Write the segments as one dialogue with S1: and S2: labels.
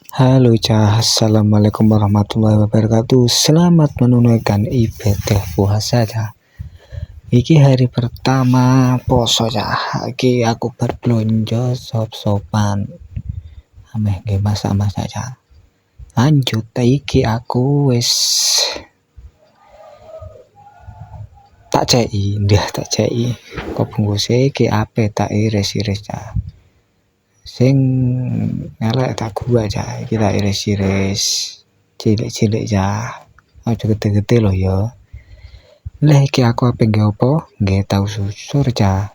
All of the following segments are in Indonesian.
S1: Halo Cah, Assalamualaikum warahmatullahi wabarakatuh. Selamat menunaikan ibadah puasa Cah. Iki hari pertama poso Cah. Iki aku berbelanja sop-sopan. Ameh nggih masak-masak Cah. Lanjut iki aku wis tak ceki, ndah tak ceki. Kok bungkuse iki ape tak iris-iris Cah. Sing elek tak gua Cah. Iki tak iris-iris. Cilik-cilik Cah. Aja gede-gede loh ya. Lah iki aku ape nggo apa? Nggih tahu susur Cah.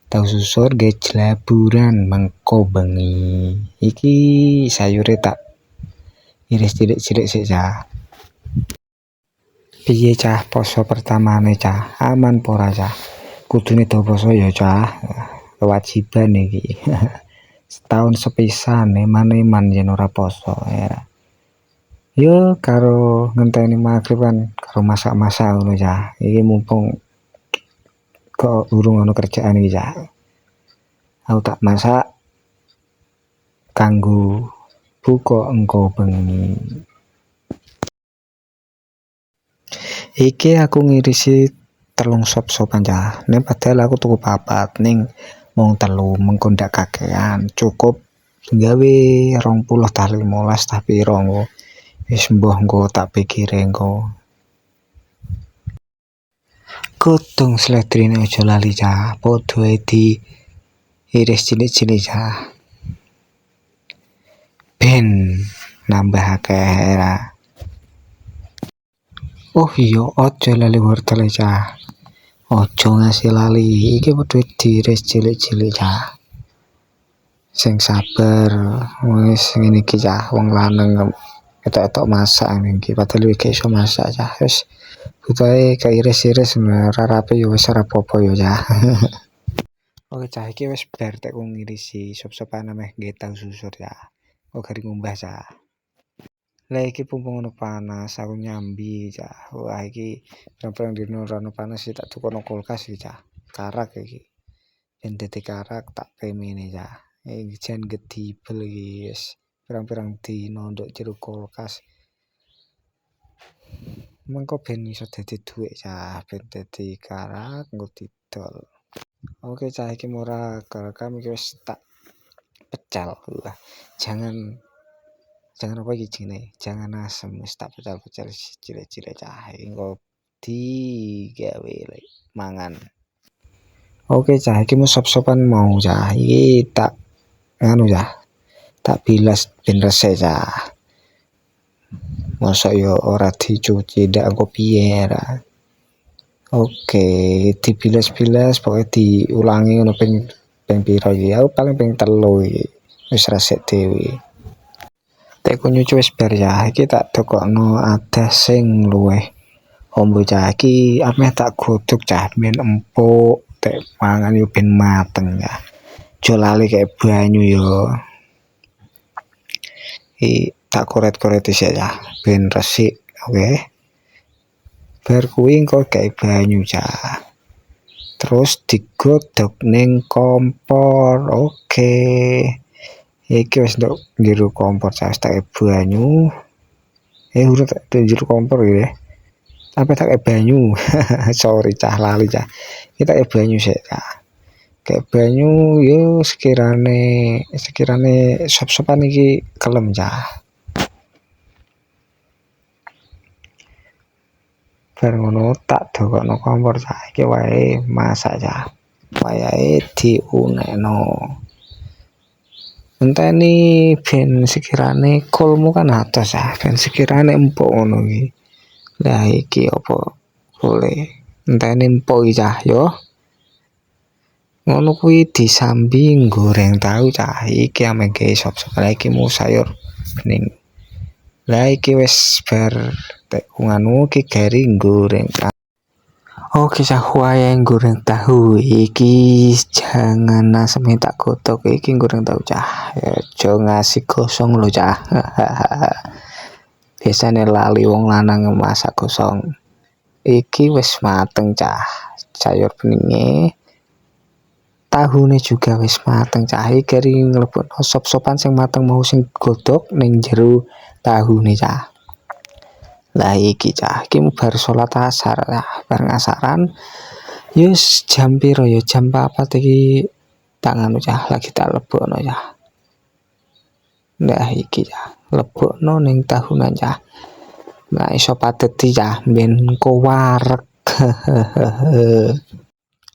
S1: Tahu susur nggih jelaburan mengko bengi. Iki sayure tak iris cilik-cilik sik Cah. Piye Cah poso pertamane Cah? Aman apa ora Cah? Kudune do poso ya Cah. Kewajiban iki. Setahun sepisan eman-eman yen ora poso ya. Yo karo ngenteni magrib kan karo masak-masak ngono Cah. Iki mumpung kok urung ono kerjaan iki Cah. Aku tak masak kanggo buka engko bengi. Iki aku ngirisi telung sop-sopan Cah. Nek padahal aku tuku papat ning mung telu mengko ndak kakean. Cukup gawe 20 ta 15 ta piro engko. Wis mbuh engko tak pikire engko. Godhong sledrine aja lali Cah. Padha ae di iris cilik-cilik Cah. Ben nambah akeh era. Oh iya, aja lali wortel Cah. Aja ngasih lali. Iki padha diiris cilik-cilik Cah. Sing sabar. Wis ngene iki Cah, wong lanang etok-etok masak iki padahal iki iso masak Cah. Wis butuhe keiris-iris ora rapi ya wis ora apa-apa ya Cah. Oke Cah, iki wis bar tek ku ngirisi sop-sopan ameh nggih tahu susur Cah. Kok gari ngumbah Cah. Lah iki pumpung ono panas, aku nyambi Cah. Wah iki pirang-pirang dino ora ono panas tak tukono kulkas iki Cah. Karak iki. Yen dadi karak tak premene Cah. Iki jan gedibel iki wis pirang-pirang dino nduk jero kulkas. Mengko ben iso dadi dhuwit Cah, ben dadi karak nggo didol. Oke Cah, iki ora kerekam iki wis tak pecal. Wah, jangan apa iki jenenge? Jangan asem wis tak pecal-pecal cilik-cilik Cah. Engko digawe mangan. Oke Cah, iki mau sop-sopan mau Cah. Iki tak nganu Cah. Tak bilas ben resik Cah. Mosok yo ora dicuci ndak engko piye ra. Oke, dibilas-bilas pokoke diulangi ngono ping pira iki. Aku paling ping 3 iki. Wis resik dhewe. Tek nyuci wis bar ya. Iki tak tokokno adah sing luweh ombo Cah. Iki ameh tak godhog Cah ben empuk. Tek mangan yo ben mateng ya. Aja lali kayak banyu yo. Tak koret-koret dhisik ya ben resik. Oke. Bar kuwi engko kayak banyu Cah. Terus digodhog ning kompor. Oke. Iki wis nduk njero kompor Cah, tak banyu. Urut tak njero kompor ya. Sampai tak banyu. Sorry Cah lali Cah. Kita banyu sik Cah. Kayak banyu yo sekirane sop-sopan iki kelem Cah. Bar ngono tak dokokno kompor Cah. Iki wae masak Cah. Wayahe diunekno. Enteni ben sekirane kolmu kan atos Cah. Ben sekirane empuk ngono iki. Lah iki apa boleh enteni empuk iki Cah yo. Ngono kuwi disambi goreng tahu Cah. Iki ame gawe sop-sop. Lah iki mu sayur bening. Lah iki wis bar tek nganu iki gari goreng. Oke Cah, wae goreng tahu iki jangan asem tak godhog iki goreng tahu Cah. Aja ngasih gosong lo Cah. Biasane lali wong lanang masak gosong. Iki wis mateng Cah. Sayur beninge tahune juga wis mateng cah, iki kari nglebokno sop-sopan sing mateng mau sing godhog ning jero tahune cah. Lah iki cah, iki bar salat asar ya, bareng asaran yus jam piro ya jam 4 iki tak nganu cah, lagi tak lebokno cah. Nah iki cah, lebokno ning tahunan cah. Nah iso padeti cah, ben engko wareg.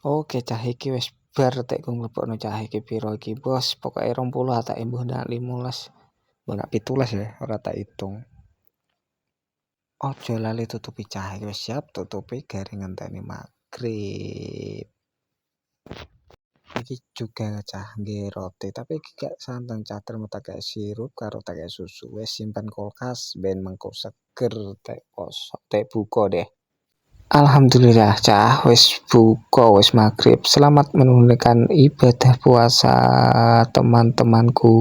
S1: Oke cah iki wis bar tekku nglebokno cah iki piro iki bos, pokoke 20 tak embuh ndak 15. Mbok ndak 17 ya, ora tak hitung. Ojo lali tutupi cah iki wis siap tutupi garing ngenteni magrib. Iki juga cah nggih roti tapi iki gak santen cah terus tak kayak sirup karo tak kayak susu. Wis simpen kulkas ben mengko seger tek kosok tek buka deh. Alhamdulillah cah wis buka wis magrib. Selamat menunaikan ibadah puasa teman-temanku.